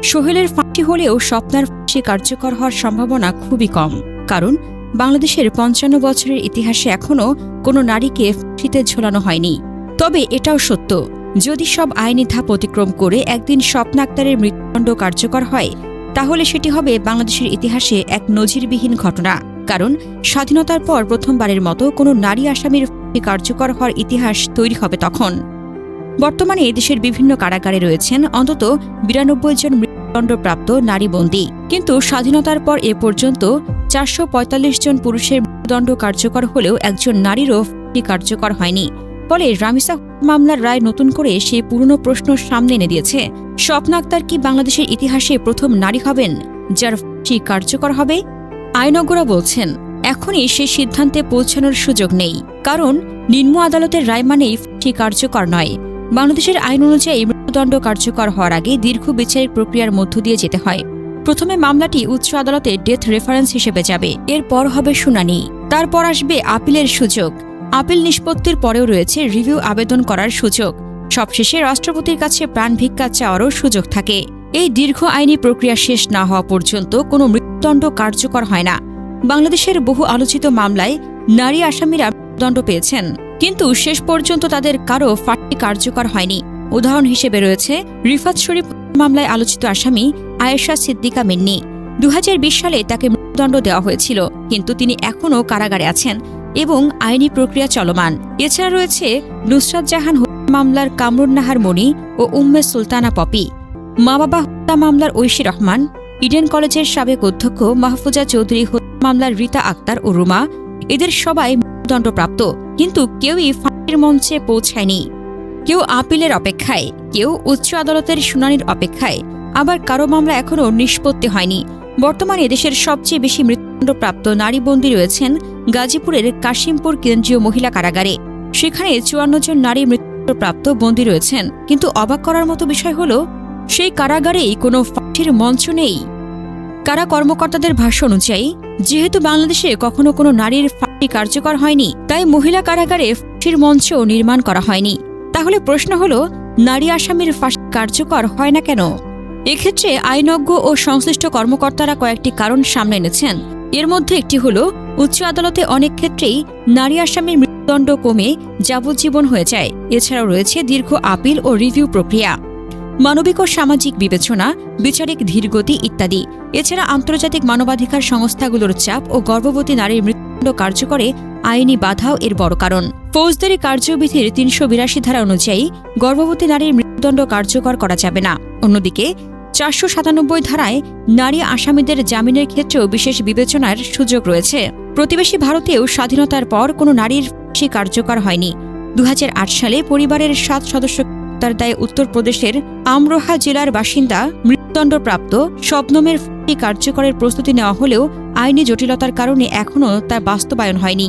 সোহেলের ফাঁসি হলেও স্বপ্নার ফাঁসি কার্যকর হওয়ার সম্ভাবনা খুবই কম, কারণ বাংলাদেশের ৫৫ বছরের ইতিহাসে এখনও কোনো নারীকে ফাঁসিতে ঝোলানো হয়নি। তবে এটাও সত্য, যদি সব আইনি ধাপ অতিক্রম করে একদিন স্বপ্না আক্তারের মৃত্যুদণ্ড কার্যকর হয়, তাহলে সেটি হবে বাংলাদেশের ইতিহাসে এক নজিরবিহীন ঘটনা। কারণ স্বাধীনতার পর প্রথমবারের মতো কোনো নারী আসামির ফাঁসি কার্যকর হওয়ার ইতিহাস তৈরি হবে তখন। বর্তমানে দেশের বিভিন্ন কারাগারে রয়েছেন অন্তত ৯২ জন মৃত্যুদণ্ডপ্রাপ্ত নারী বন্দী, কিন্তু স্বাধীনতার পর এ পর্যন্ত ৪৪৫ জন পুরুষের মৃত্যুদণ্ড কার্যকর হলেও একজন নারীরও ফাঁসি কার্যকর হয়নি। ফলে রামিসা মামলার রায় নতুন করে সেই পুরনো প্রশ্ন সামনে এনে দিয়েছে, স্বপ্না আক্তার কি বাংলাদেশের ইতিহাসে প্রথম নারী হবেন যার ফাঁসি কার্যকর হবে? আইনজ্ঞরা বলছেন, এখনই সেই সিদ্ধান্তে পৌঁছানোর সুযোগ নেই, কারণ নিম্ন আদালতের রায় মানেই ফাঁসি কার্যকর নয়। বাংলাদেশের আইন অনুযায়ী মৃত্যুদণ্ড কার্যকর হওয়ার আগে দীর্ঘ বিচারিক প্রক্রিয়ার মধ্য দিয়ে যেতে হয়। প্রথমে মামলাটি উচ্চ আদালতে ডেথ রেফারেন্স হিসেবে যাবে, এরপর হবে শুনানি, তারপর আসবে আপিলের সুযোগ। আপিল নিষ্পত্তির পরেও রয়েছে রিভিউ আবেদন করার সুযোগ। সবশেষে রাষ্ট্রপতির কাছে প্রাণ ভিক্ষা চাওয়ারও সুযোগ থাকে। এই দীর্ঘ আইনি প্রক্রিয়া শেষ না হওয়া পর্যন্ত কোনো মৃত্যুদণ্ড কার্যকর হয় না। বাংলাদেশের বহু আলোচিত মামলায় নারী আসামিরা মৃত্যুদণ্ড পেয়েছেন, কিন্তু শেষ পর্যন্ত তাদের কারো ফাঁসি কার্যকর হয়নি। উদাহরণ হিসেবে রয়েছে রিফাত শরীফ মামলায় আলোচিত আসামি আয়েশা সিদ্দিকা মিন্নি। ২০২০ সালে তাকে মৃত্যুদণ্ড দেওয়া হয়েছিল, কিন্তু তিনি এখনও কারাগারে আছেন এবং আইনি প্রক্রিয়া চলমান। এছাড়া রয়েছে নুসরাত জাহান মামলার কামরুন নাহার মনি ও উম্মে সুলতানা পপি, মা বাবা হত্যা মামলার ঐশী রহমান, ইডেন কলেজের সাবেক অধ্যক্ষ মাহফুজা চৌধুরী হত্যা মামলার রীতা আক্তার ও রুমা। এদের সবাই মৃত্যুদণ্ডপ্রাপ্ত, কিন্তু কেউই ফাঁসির মঞ্চে পৌঁছায়নি। কেউ আপিলের অপেক্ষায়, কেউ উচ্চ আদালতের শুনানির অপেক্ষায়, আবার কারো মামলা এখনও নিষ্পত্তি হয়নি। বর্তমানে দেশের সবচেয়ে বেশি মৃত্যুদণ্ডপ্রাপ্ত নারী বন্দী রয়েছেন গাজীপুরের কাশিমপুর কেন্দ্রীয় মহিলা কারাগারে। সেখানে ৫৪ জন নারী মৃত্যুদণ্ডপ্রাপ্ত বন্দী রয়েছেন, কিন্তু অবাক করার মতো বিষয় হল, সেই কারাগারেই কোনো ফাঁসির মঞ্চ নেই। কারা কর্মকর্তাদের ভাষ্য অনুযায়ী, যেহেতু বাংলাদেশে কখনো কোনো নারীর ফাঁসি কার্যকর হয়নি, তাই মহিলা কারাগারে ফাঁসির মঞ্চ নির্মাণ করা হয়নি। তাহলে প্রশ্ন হল, নারী আসামির ফাঁসি কার্যকর হয় না কেন? এক্ষেত্রে আইনজ্ঞ ও সংশ্লিষ্ট কর্মকর্তারা কয়েকটি কারণ সামনে এনেছেন। এর মধ্যে একটি হল, উচ্চ আদালতে অনেক ক্ষেত্রেই নারী আসামির মৃত্যুদণ্ড কমে যাবজ্জীবন হয়ে যায়। এছাড়াও রয়েছে দীর্ঘ আপিল ও রিভিউ প্রক্রিয়া, মানবিক ও সামাজিক বিবেচনা, বিচারিক ধীরগতি ইত্যাদি। এছাড়া আন্তর্জাতিক মানবাধিকার সংস্থাগুলোর চাপ ও গর্ভবতী নারীর মৃত্যুদণ্ড কার্যকরে আইনি বাধাও এর বড় কারণ। ফৌজদারি কার্যবিধির ৩৮২ ধারা অনুযায়ী গর্ভবতী নারীর মৃত্যুদণ্ড কার্যকর করা যাবে না। অন্যদিকে ৪৯৭ ধারায় নারী আসামিদের জামিনের ক্ষেত্রেও বিশেষ বিবেচনার সুযোগ রয়েছে। প্রতিবেশী ভারতেও স্বাধীনতার পর কোনো নারীর ফাঁসি কার্যকর হয়নি। ২০০৮ সালে পরিবারের ৭ সদস্য হত্যার দায়ে উত্তরপ্রদেশের আমরোহা জেলার বাসিন্দা মৃত্যুদণ্ডপ্রাপ্ত শবনমের ফাঁসি কার্যকরের প্রস্তুতি নেওয়া হলেও আইনি জটিলতার কারণে এখনও তা বাস্তবায়ন হয়নি।